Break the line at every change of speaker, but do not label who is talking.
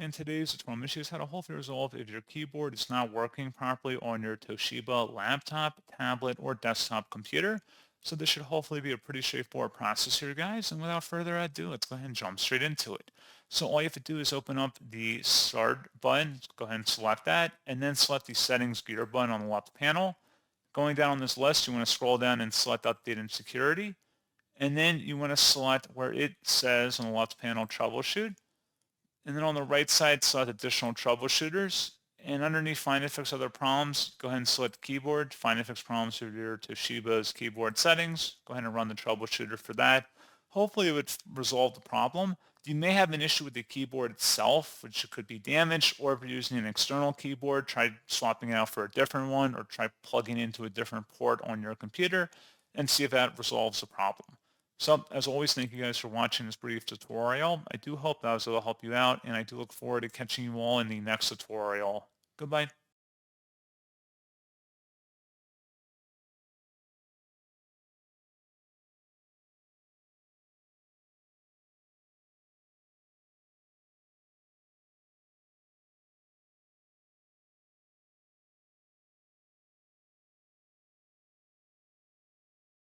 In today's tutorial, I'm going to show you how to hopefully resolve if your keyboard is not working properly on your Toshiba laptop, tablet, or desktop computer. So this should hopefully be a pretty straightforward process here, guys. And without further ado, let's go ahead and jump straight into it. So all you have to do is open up the Start button, go ahead and select that, and then select the Settings gear button on the left panel. Going down on this list, you want to scroll down and select Update and Security. And then you want to select where it says on the left panel, Troubleshoot. And then on the right side, select additional troubleshooters. And underneath find and fix other problems, go ahead and select keyboard, find and fix problems for your Toshiba's keyboard settings. Go ahead and run the troubleshooter for that. Hopefully it would resolve the problem. You may have an issue with the keyboard itself, which could be damaged, or if you're using an external keyboard, try swapping it out for a different one, or try plugging into a different port on your computer and see if that resolves the problem. So, as always, thank you guys for watching this brief tutorial. I do hope that was able to help you out, and I do look forward to catching you all in the next tutorial. Goodbye.